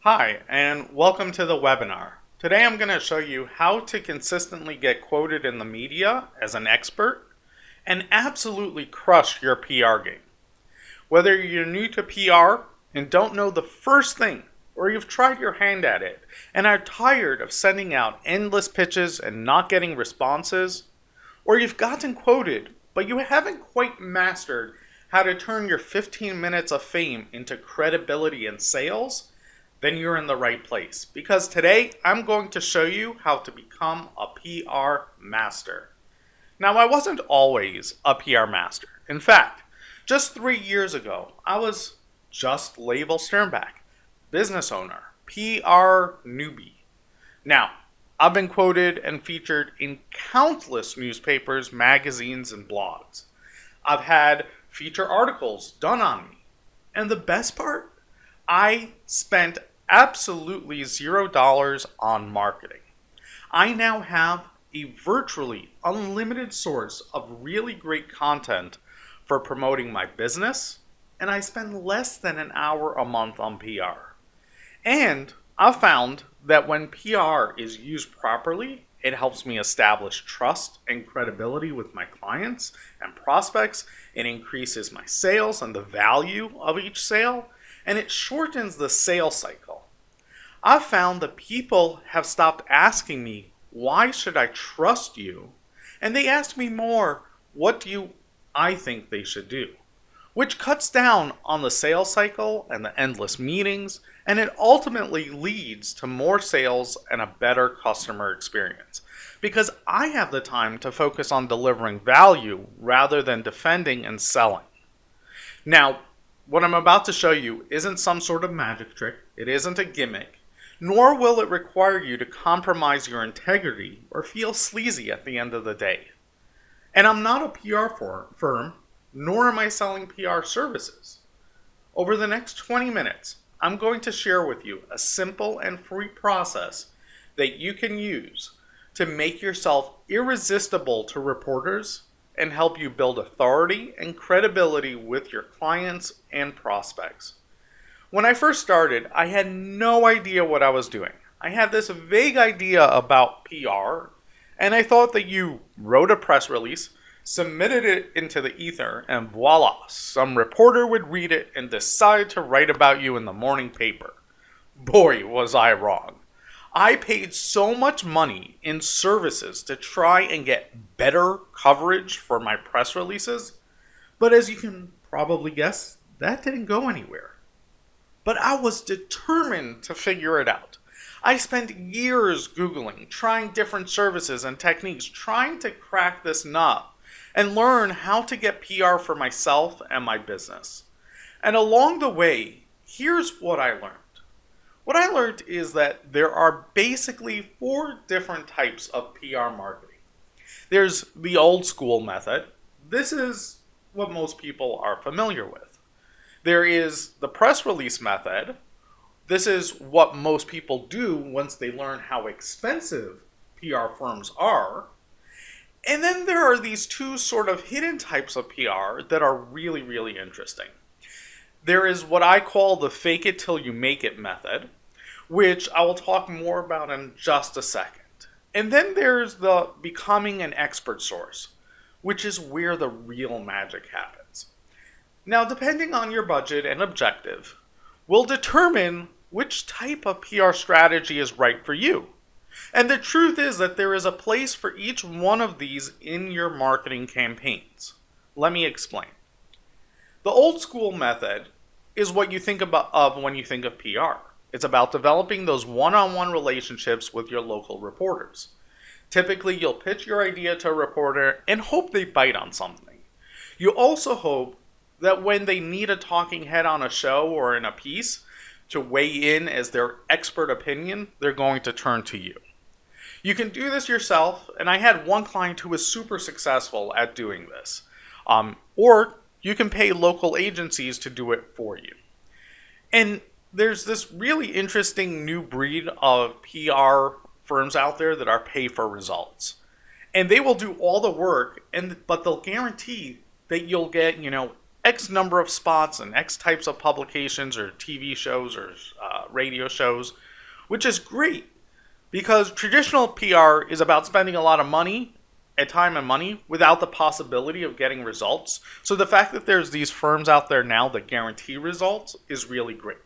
Hi, and welcome to the webinar. Today I'm going to show you how to consistently get quoted in the media as an expert and absolutely crush your PR game. Whether you're new to PR and don't know the first thing, or you've tried your hand at it and are tired of sending out endless pitches and not getting responses, or you've gotten quoted but you haven't quite mastered how to turn your 15 minutes of fame into credibility and sales, then you're in the right place. Because today I'm going to show you how to become a PR master. Now, I wasn't always a PR master. In fact, just 3 years ago, I was just Label Sternbach, business owner, PR newbie. Now, I've been quoted and featured in countless newspapers, magazines, and blogs. I've had feature articles done on me. And the best part? I spent absolutely $0 on marketing. I now have a virtually unlimited source of really great content for promoting my business, and I spend less than an hour a month on PR. And I've found that when PR is used properly, it helps me establish trust and credibility with my clients and prospects. It increases my sales and the value of each sale, and it shortens the sales cycle. I've found that people have stopped asking me, why should I trust you? And they ask me more, what do I think they should do? Which cuts down on the sales cycle and the endless meetings, and it ultimately leads to more sales and a better customer experience. Because I have the time to focus on delivering value rather than defending and selling. Now, what I'm about to show you isn't some sort of magic trick. It isn't a gimmick. Nor will it require you to compromise your integrity or feel sleazy at the end of the day. And I'm not a PR firm, nor am I selling PR services. Over the next 20 minutes, I'm going to share with you a simple and free process that you can use to make yourself irresistible to reporters and help you build authority and credibility with your clients and prospects. When I first started, I had no idea what I was doing. I had this vague idea about PR, and I thought that you wrote a press release, submitted it into the ether, and voila, some reporter would read it and decide to write about you in the morning paper. Boy, was I wrong. I paid so much money in services to try and get better coverage for my press releases, but as you can probably guess, that didn't go anywhere. But I was determined to figure it out. I spent years Googling, trying different services and techniques, trying to crack this nut and learn how to get PR for myself and my business. And along the way, here's what I learned. What I learned is that there are basically 4 different types of PR marketing. There's the old school method. This is what most people are familiar with. There is the press release method. This is what most people do once they learn how expensive PR firms are. And then there are these 2 sort of hidden types of PR that are really, really interesting. There is what I call the fake it till you make it method, which I will talk more about in just a second. And then there's the becoming an expert source, which is where the real magic happens. Now, depending on your budget and objective, will determine which type of PR strategy is right for you. And the truth is that there is a place for each one of these in your marketing campaigns. Let me explain. The old school method is what you think of when you think of PR. It's about developing those one-on-one relationships with your local reporters. Typically, you'll pitch your idea to a reporter and hope they bite on something. You also hope that when they need a talking head on a show or in a piece to weigh in as their expert opinion, they're going to turn to you. You can do this yourself, and I had one client who was super successful at doing this. Or you can pay local agencies to do it for you. And there's this really interesting new breed of PR firms out there that are pay for results. And they will do all the work, but they'll guarantee that you'll get, X number of spots and X types of publications or TV shows or radio shows, which is great because traditional PR is about spending a lot of money, time and money, without the possibility of getting results. So the fact that there's these firms out there now that guarantee results is really great.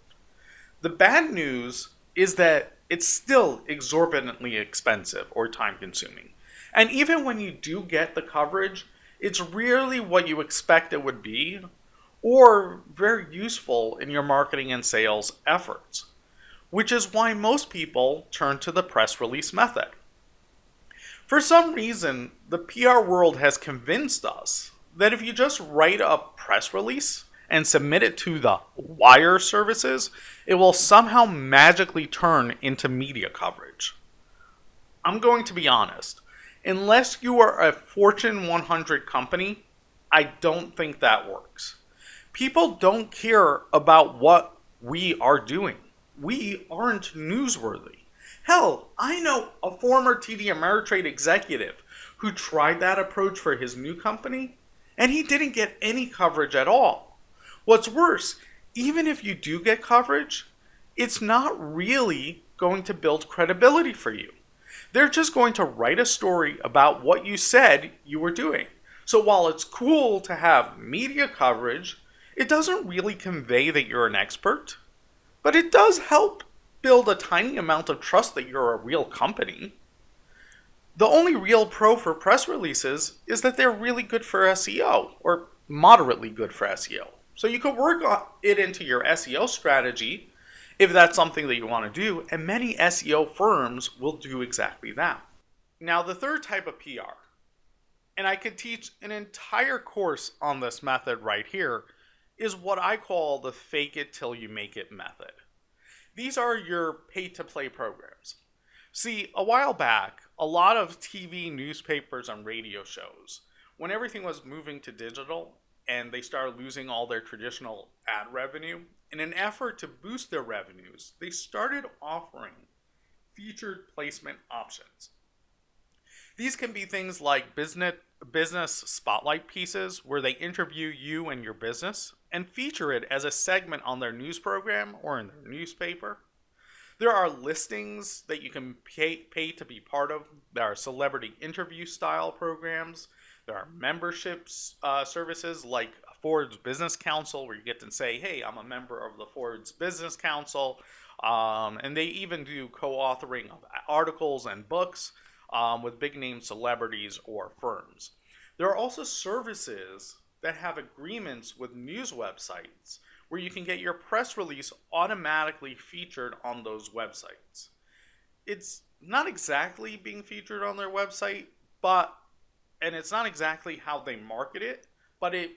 The bad news is that it's still exorbitantly expensive or time consuming. And even when you do get the coverage, it's rarely what you expect it would be or very useful in your marketing and sales efforts, which is why most people turn to the press release method. For some reason, the PR world has convinced us that if you just write a press release and submit it to the wire services, it will somehow magically turn into media coverage. I'm going to be honest. Unless you are a Fortune 100 company, I don't think that works. People don't care about what we are doing. We aren't newsworthy. Hell, I know a former TD Ameritrade executive who tried that approach for his new company, and he didn't get any coverage at all. What's worse, even if you do get coverage, it's not really going to build credibility for you. They're just going to write a story about what you said you were doing. So while it's cool to have media coverage, it doesn't really convey that you're an expert, but it does help build a tiny amount of trust that you're a real company. The only real pro for press releases is that they're really good for SEO, or moderately good for SEO. So you could work it into your SEO strategy if that's something that you want to do, and many SEO firms will do exactly that. Now, the third type of PR, and I could teach an entire course on this method right here, is what I call the fake it till you make it method. These are your pay-to-play programs. See, a while back, a lot of TV, newspapers, and radio shows, when everything was moving to digital and they started losing all their traditional ad revenue, in an effort to boost their revenues, they started offering featured placement options. These can be things like business spotlight pieces where they interview you and your business and feature it as a segment on their news program or in their newspaper. There are listings that you can pay to be part of. There are celebrity interview style programs. There are memberships services like Forbes Business Council, where you get to say, hey, I'm a member of the Forbes Business Council. And they even do co-authoring of articles and books with big name celebrities or firms. There are also services that have agreements with news websites where you can get your press release automatically featured on those websites. It's not exactly being featured on their website, and it's not exactly how they market it, but it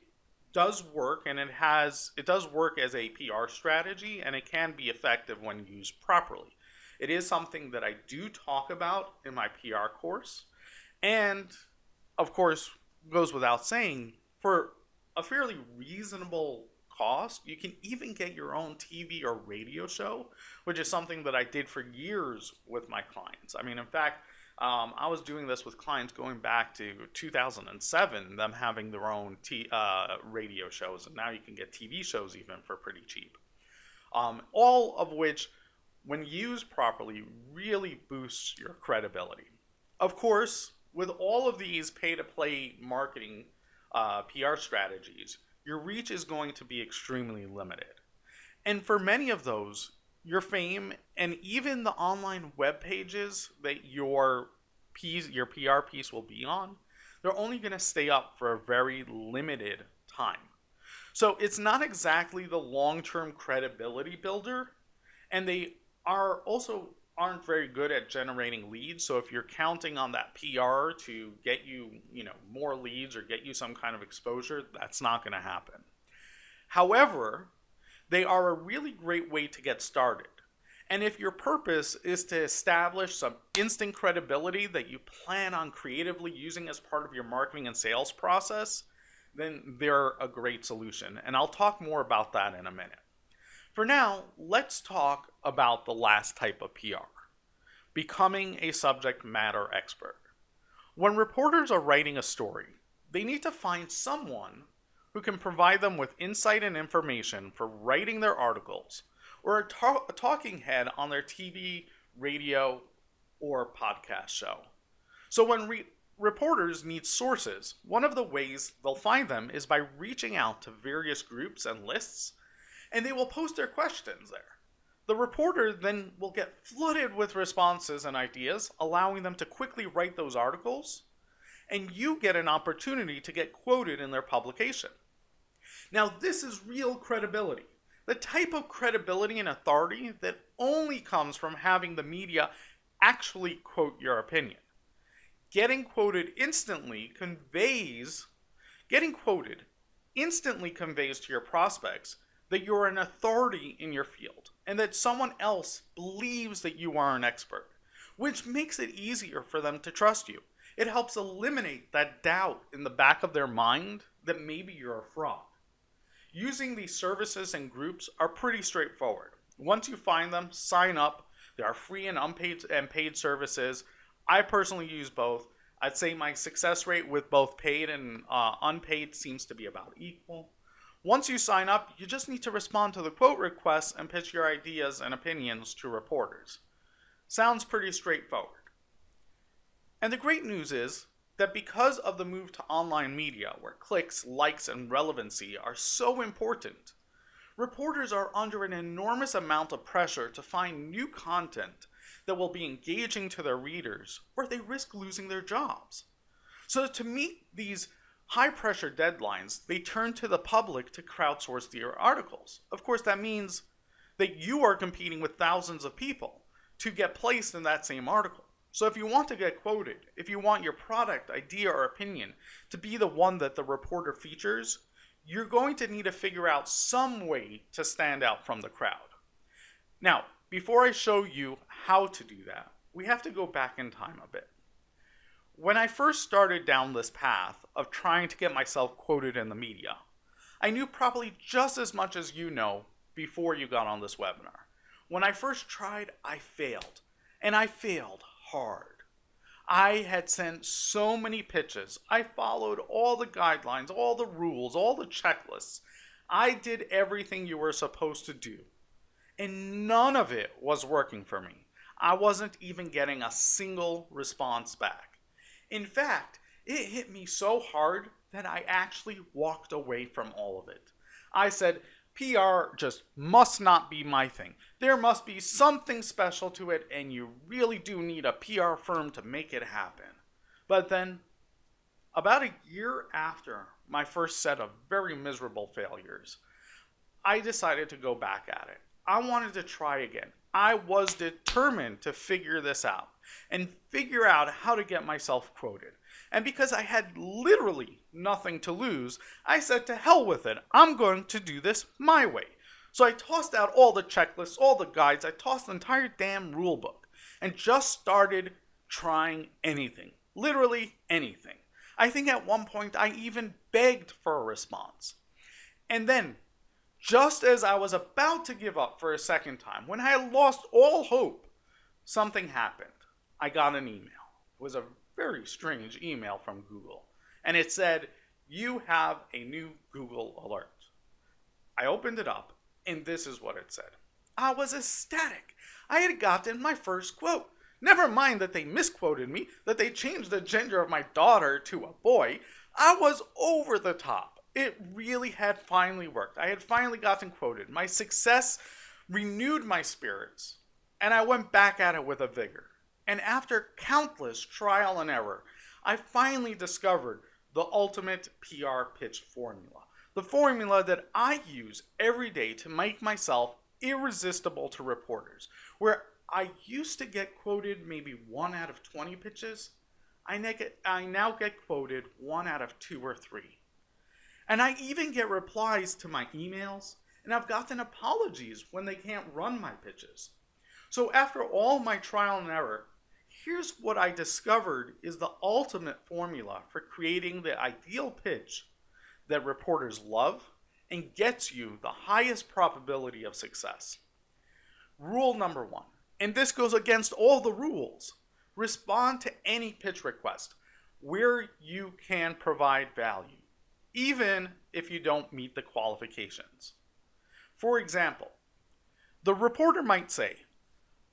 does work, and it does work as a PR strategy, and it can be effective when used properly. It is something that I do talk about in my PR course, and of course, goes without saying, for a fairly reasonable cost, you can even get your own TV or radio show, which is something that I did for years with my clients. I mean, in fact, I was doing this with clients going back to 2007, them having their own radio shows, and now you can get TV shows even for pretty cheap. All of which, when used properly, really boosts your credibility. Of course, with all of these pay-to-play marketing PR strategies, your reach is going to be extremely limited. And for many of those, your fame and even the online web pages that your PR piece will be on, they're only going to stay up for a very limited time. So it's not exactly the long-term credibility builder, and they aren't very good at generating leads. So if you're counting on that PR to get you, more leads or get you some kind of exposure, that's not going to happen. However, they are a really great way to get started. And if your purpose is to establish some instant credibility that you plan on creatively using as part of your marketing and sales process, then they're a great solution. And I'll talk more about that in a minute. For now, let's talk about the last type of PR, becoming a subject matter expert. When reporters are writing a story, they need to find someone who can provide them with insight and information for writing their articles, or a talking head on their TV, radio, or podcast show. So when reporters need sources, one of the ways they'll find them is by reaching out to various groups and lists, and they will post their questions there. The reporter then will get flooded with responses and ideas, allowing them to quickly write those articles, and you get an opportunity to get quoted in their publication. Now, this is real credibility. The type of credibility and authority that only comes from having the media actually quote your opinion. Getting quoted instantly conveys to your prospects that you're an authority in your field and that someone else believes that you are an expert, which makes it easier for them to trust you. It helps eliminate that doubt in the back of their mind that maybe you're a fraud. Using these services and groups are pretty straightforward. Once you find them, sign up. There are free and unpaid and paid services. I personally use both. I'd say my success rate with both paid and unpaid seems to be about equal. Once you sign up, you just need to respond to the quote requests and pitch your ideas and opinions to reporters. Sounds pretty straightforward. And the great news is that because of the move to online media, where clicks, likes, and relevancy are so important, reporters are under an enormous amount of pressure to find new content that will be engaging to their readers, or they risk losing their jobs. So to meet these high-pressure deadlines, they turn to the public to crowdsource their articles. Of course, that means that you are competing with thousands of people to get placed in that same article. So if you want to get quoted, if you want your product, idea, or opinion to be the one that the reporter features, you're going to need to figure out some way to stand out from the crowd. Now, before I show you how to do that, we have to go back in time a bit. When I first started down this path of trying to get myself quoted in the media, I knew probably just as much as you know before you got on this webinar. When I first tried, I failed, and I failed hard. I had sent so many pitches. I followed all the guidelines, all the rules, all the checklists. I did everything you were supposed to do, and none of it was working for me. I wasn't even getting a single response back. In fact, it hit me so hard that I actually walked away from all of it. I said, PR just must not be my thing. There must be something special to it, and you really do need a PR firm to make it happen. But then, about a year after my first set of very miserable failures, I decided to go back at it. I wanted to try again. I was determined to figure this out and figure out how to get myself quoted. And because I had literally nothing to lose, I said to hell with it. I'm going to do this my way. So I tossed out all the checklists, all the guides. I tossed the entire damn rule book and just started trying anything. Literally anything. I think at one point I even begged for a response. And then, just as I was about to give up for a second time, when I had lost all hope, something happened. I got an email. It was a very strange email from Google. And it said, "You have a new Google alert." I opened it up, and this is what it said. I was ecstatic. I had gotten my first quote. Never mind that they misquoted me, that they changed the gender of my daughter to a boy. I was over the top. It really had finally worked. I had finally gotten quoted. My success renewed my spirits, and I went back at it with a vigor. And after countless trial and error, I finally discovered the ultimate PR pitch formula. The formula that I use every day to make myself irresistible to reporters. Where I used to get quoted maybe 1 out of 20 pitches, I now get quoted 1 out of 2 or 3. And I even get replies to my emails, and I've gotten apologies when they can't run my pitches. So after all my trial and error, here's what I discovered is the ultimate formula for creating the ideal pitch that reporters love and gets you the highest probability of success. Rule number 1, and this goes against all the rules: respond to any pitch request where you can provide value. even if you don't meet the qualifications. For example, the reporter might say,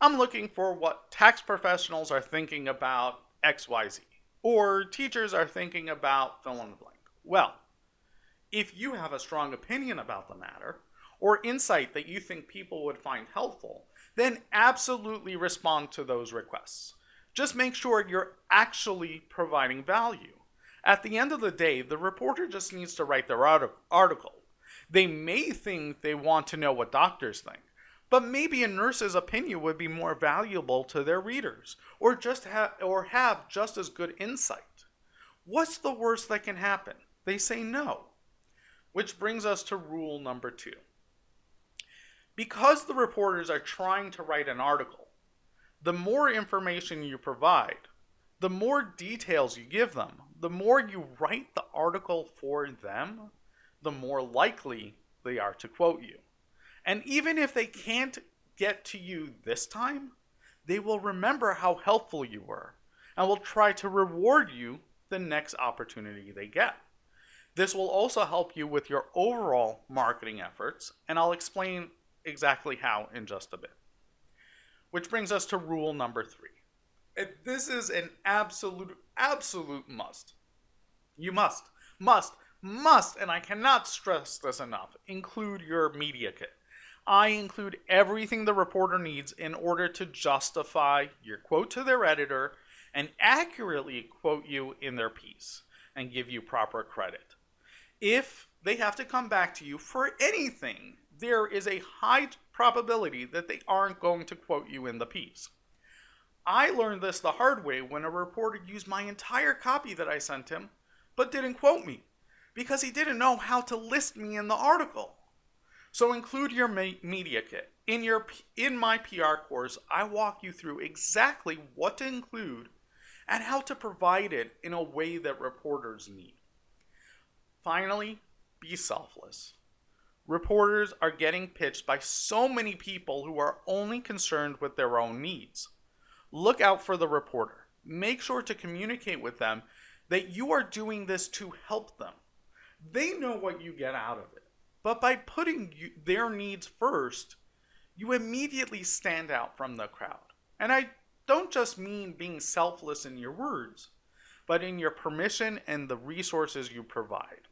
I'm looking for what tax professionals are thinking about XYZ, or teachers are thinking about fill in the blank. Well, if you have a strong opinion about the matter, or insight that you think people would find helpful, then absolutely respond to those requests. Just make sure you're actually providing value. At the end of the day, the reporter just needs to write their article. They may think they want to know what doctors think, but maybe a nurse's opinion would be more valuable to their readers, or have just as good insight. What's the worst that can happen? They say no. Which brings us to rule number 2. Because the reporters are trying to write an article, the more information you provide, the more details you give them, the more you write the article for them, the more likely they are to quote you. And even if they can't get to you this time, they will remember how helpful you were and will try to reward you the next opportunity they get. This will also help you with your overall marketing efforts, and I'll explain exactly how in just a bit. Which brings us to rule number 3. And this is an absolute must. You must, and I cannot stress this enough, include your media kit. I include everything the reporter needs in order to justify your quote to their editor and accurately quote you in their piece and give you proper credit. If they have to come back to you for anything, there is a high probability that they aren't going to quote you in the piece. I learned this the hard way when a reporter used my entire copy that I sent him, but didn't quote me, because he didn't know how to list me in the article. So include your media kit. In my PR course, I walk you through exactly what to include and how to provide it in a way that reporters need. Finally, be selfless. Reporters are getting pitched by so many people who are only concerned with their own needs. Look out for the reporter. Make sure to communicate with them that you are doing this to help them. They know what you get out of it. But by putting their needs first, you immediately stand out from the crowd. And I don't just mean being selfless in your words, but in your permission and the resources you provide.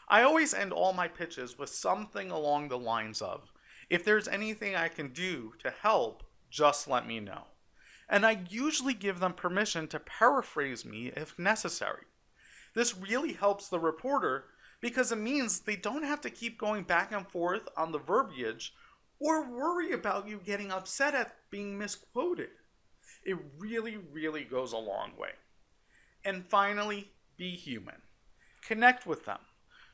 I always end all my pitches with something along the lines of, if there's anything I can do to help, just let me know. And I usually give them permission to paraphrase me if necessary. This really helps the reporter because it means they don't have to keep going back and forth on the verbiage or worry about you getting upset at being misquoted. It really, really goes a long way. And finally, be human. Connect with them.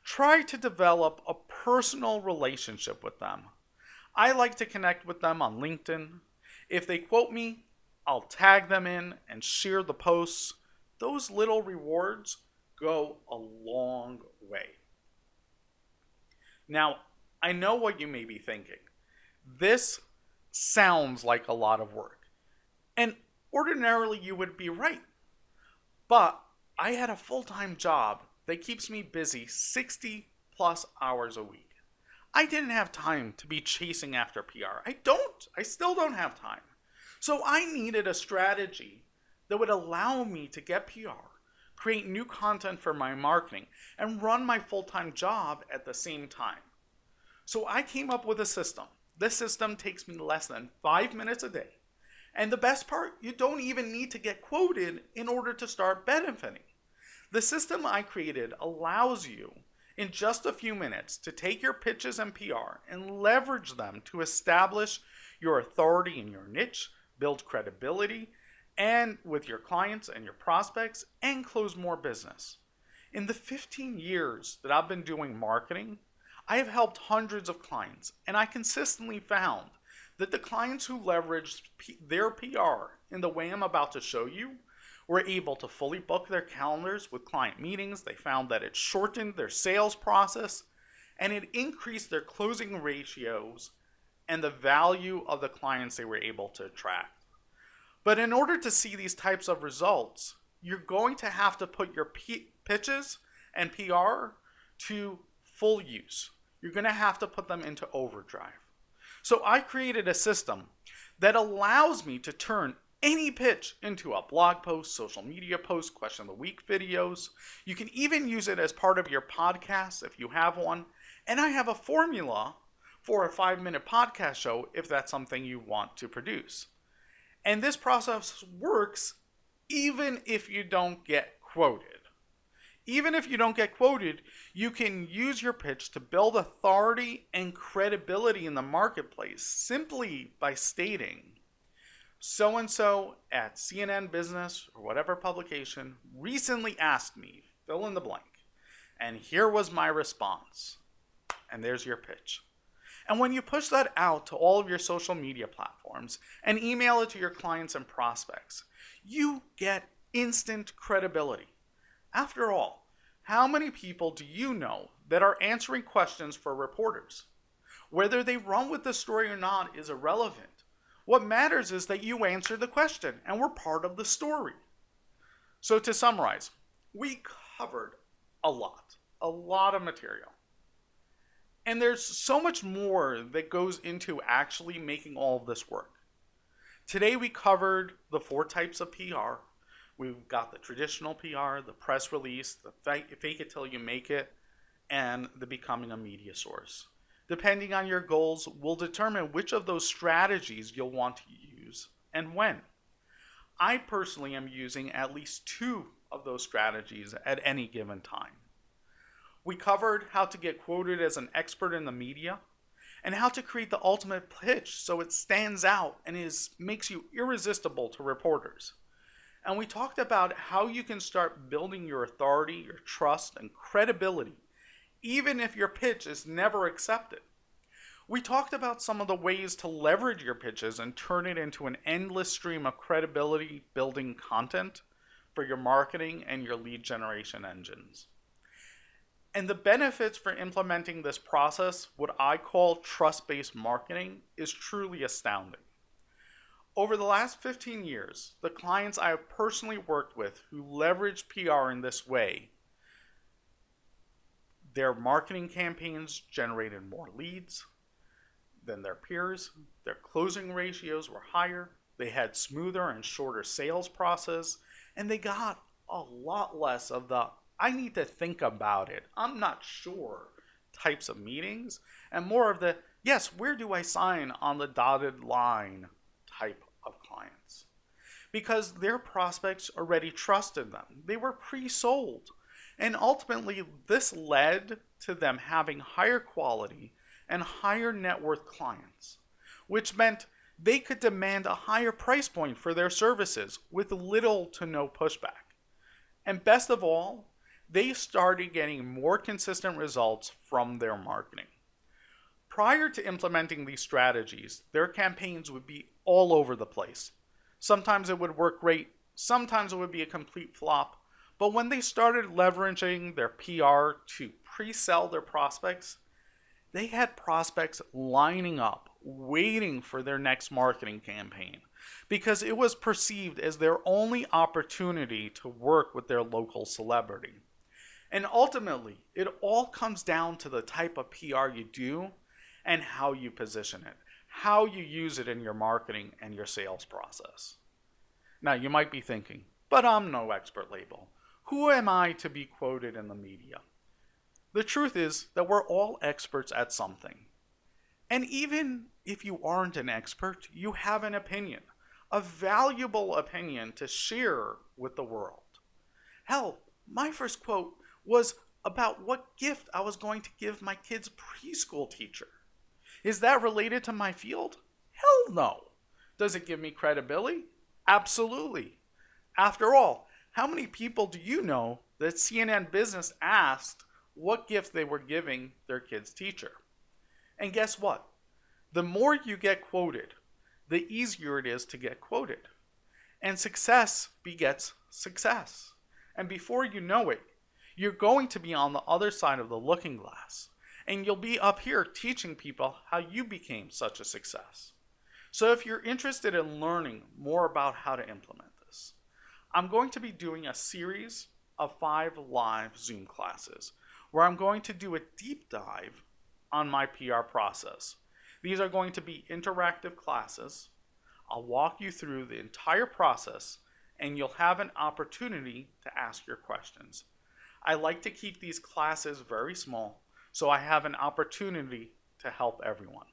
Try to develop a personal relationship with them. I like to connect with them on LinkedIn. If they quote me, I'll tag them in and share the posts. Those little rewards go a long way. Now, I know what you may be thinking. This sounds like a lot of work. And ordinarily you would be right. But I had a full-time job that keeps me busy 60 plus hours a week. I didn't have time to be chasing after PR. I still don't have time. So I needed a strategy that would allow me to get PR, create new content for my marketing, and run my full-time job at the same time. So I came up with a system. This system takes me less than 5 minutes a day. And the best part, you don't even need to get quoted in order to start benefiting. The system I created allows you, in just a few minutes, to take your pitches and PR and leverage them to establish your authority in your niche, build credibility, and with your clients and your prospects, and close more business. In the 15 years that I've been doing marketing, I have helped hundreds of clients, and I consistently found that the clients who leveraged their PR in the way I'm about to show you were able to fully book their calendars with client meetings. They found that it shortened their sales process and it increased their closing ratios and the value of the clients they were able to attract. But in order to see these types of results, you're going to have to put your pitches and PR to full use. You're going to have to put them into overdrive. So I created a system that allows me to turn any pitch into a blog post, social media post, question of the week videos. You can even use it as part of your podcast if you have one. And I have a formula for a 5-minute podcast show if that's something you want to produce. And this process works even if you don't get quoted. Even if you don't get quoted, you can use your pitch to build authority and credibility in the marketplace simply by stating, so-and-so at CNN Business or whatever publication recently asked me, fill in the blank, and here was my response. And there's your pitch. And when you push that out to all of your social media platforms and email it to your clients and prospects, you get instant credibility. After all, how many people do you know that are answering questions for reporters? Whether they run with the story or not is irrelevant. What matters is that you answered the question and were part of the story. So to summarize, we covered a lot of material. And there's so much more that goes into actually making all of this work. Today we covered the 4 types of PR. We've got the traditional PR, the press release, the fake it till you make it, and the becoming a media source. Depending on your goals, will determine which of those strategies you'll want to use and when. I personally am using at least 2 of those strategies at any given time. We covered how to get quoted as an expert in the media and how to create the ultimate pitch so it stands out and makes you irresistible to reporters. And we talked about how you can start building your authority, your trust, and credibility, even if your pitch is never accepted. We talked about some of the ways to leverage your pitches and turn it into an endless stream of credibility building content for your marketing and your lead generation engines. And the benefits for implementing this process, what I call trust-based marketing, is truly astounding. Over the last 15 years, the clients I have personally worked with who leverage PR in this way, their marketing campaigns generated more leads than their peers, their closing ratios were higher, they had smoother and shorter sales process, and they got a lot less of the I need to think about it, I'm not sure types of meetings, and more of the yes, where do I sign on the dotted line type of clients. Because their prospects already trusted them. They were pre-sold. And ultimately, this led to them having higher quality and higher net worth clients, which meant they could demand a higher price point for their services with little to no pushback. And best of all, they started getting more consistent results from their marketing. Prior to implementing these strategies, their campaigns would be all over the place. Sometimes it would work great, sometimes it would be a complete flop, but when they started leveraging their PR to pre-sell their prospects, they had prospects lining up, waiting for their next marketing campaign, because it was perceived as their only opportunity to work with their local celebrity. And ultimately, it all comes down to the type of PR you do and how you position it, how you use it in your marketing and your sales process. Now, you might be thinking, but I'm no expert label. Who am I to be quoted in the media? The truth is that we're all experts at something. And even if you aren't an expert, you have an opinion, a valuable opinion to share with the world. Hell, my first quote was about what gift I was going to give my kid's preschool teacher. Is that related to my field? Hell no. Does it give me credibility? Absolutely. After all, how many people do you know that CNN Business asked what gift they were giving their kid's teacher? And guess what? The more you get quoted, the easier it is to get quoted. And success begets success. And before you know it, you're going to be on the other side of the looking glass. And you'll be up here teaching people how you became such a success. So if you're interested in learning more about how to implement this, I'm going to be doing a series of 5 live Zoom classes where I'm going to do a deep dive on my PR process. These are going to be interactive classes. I'll walk you through the entire process and you'll have an opportunity to ask your questions. I like to keep these classes very small so I have an opportunity to help everyone.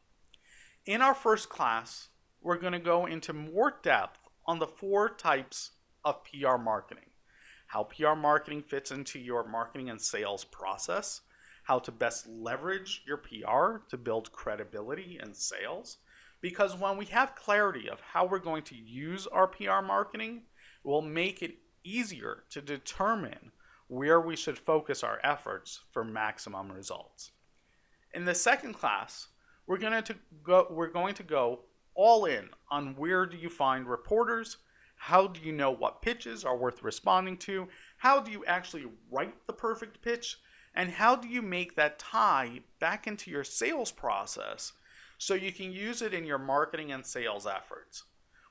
In our first class, we're going to go into more depth on the 4 types of PR marketing. How PR marketing fits into your marketing and sales process, how to best leverage your PR to build credibility in sales. Because when we have clarity of how we're going to use our PR marketing, it will make it easier to determine where we should focus our efforts for maximum results. In the second class, we're going to go all in on where do you find reporters, how do you know what pitches are worth responding to, how do you actually write the perfect pitch, and how do you make that tie back into your sales process so you can use it in your marketing and sales efforts.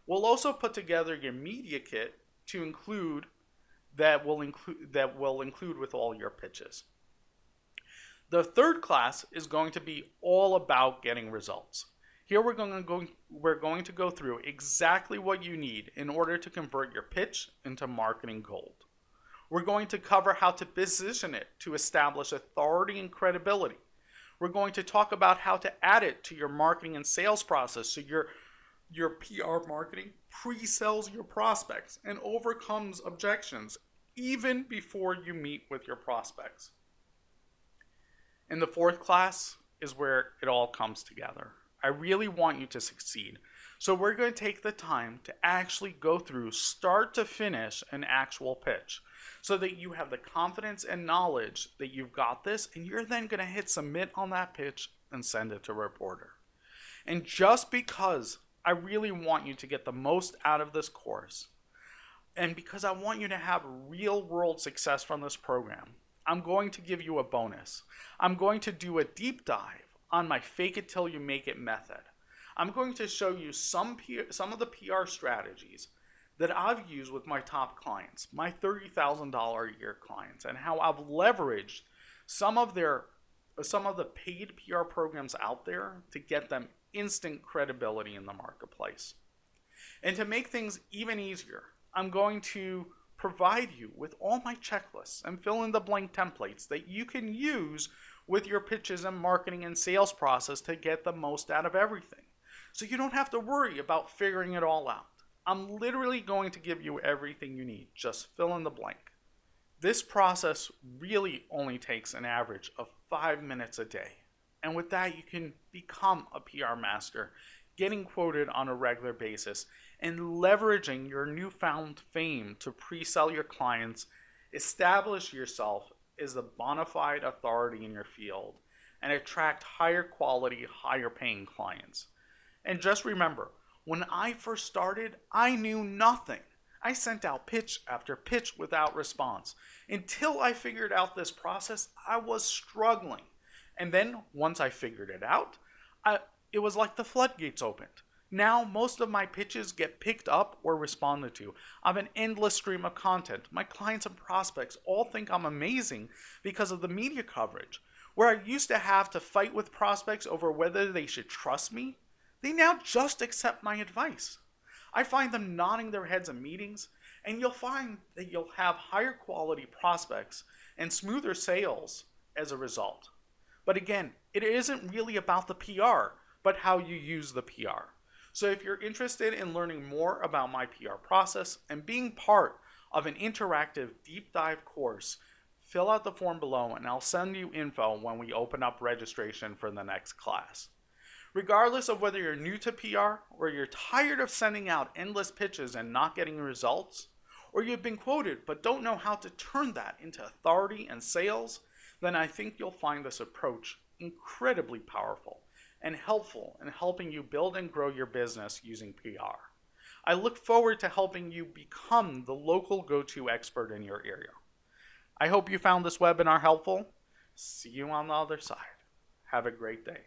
We'll also put together your media kit to include that will include with all your pitches. The third class is going to be all about getting results. Here we're going to go through exactly what you need in order to convert your pitch into marketing gold. We're going to cover how to position it to establish authority and credibility. We're going to talk about how to add it to your marketing and sales process so your PR marketing pre-sells your prospects and overcomes objections even before you meet with your prospects. And the fourth class is where it all comes together. I really want you to succeed. So we're going to take the time to actually go through start to finish an actual pitch so that you have the confidence and knowledge that you've got this, and you're then going to hit submit on that pitch and send it to a reporter. And just because I really want you to get the most out of this course, and because I want you to have real world success from this program, I'm going to give you a bonus. I'm going to do a deep dive on my fake it till you make it method. I'm going to show you some of the PR strategies that I've used with my top clients, my $30,000 a year clients, and how I've leveraged some of the paid PR programs out there to get them instant credibility in the marketplace. And to make things even easier, I'm going to provide you with all my checklists and fill in the blank templates that you can use with your pitches and marketing and sales process to get the most out of everything. So you don't have to worry about figuring it all out. I'm literally going to give you everything you need. Just fill in the blank. This process really only takes an average of 5 minutes a day. And with that, you can become a PR master, getting quoted on a regular basis, and leveraging your newfound fame to pre-sell your clients, establish yourself as the bona fide authority in your field, and attract higher quality, higher paying clients. And just remember, when I first started, I knew nothing. I sent out pitch after pitch without response. Until I figured out this process, I was struggling. And then once I figured it out, it was like the floodgates opened. Now most of my pitches get picked up or responded to. I have an endless stream of content. My clients and prospects all think I'm amazing because of the media coverage. Where I used to have to fight with prospects over whether they should trust me, they now just accept my advice. I find them nodding their heads in meetings, and you'll find that you'll have higher quality prospects and smoother sales as a result. But again, it isn't really about the PR, but how you use the PR. So if you're interested in learning more about my PR process and being part of an interactive deep dive course, fill out the form below and I'll send you info when we open up registration for the next class. Regardless of whether you're new to PR or you're tired of sending out endless pitches and not getting results, or you've been quoted but don't know how to turn that into authority and sales, then I think you'll find this approach incredibly powerful and helpful in helping you build and grow your business using PR. I look forward to helping you become the local go-to expert in your area. I hope you found this webinar helpful. See you on the other side. Have a great day.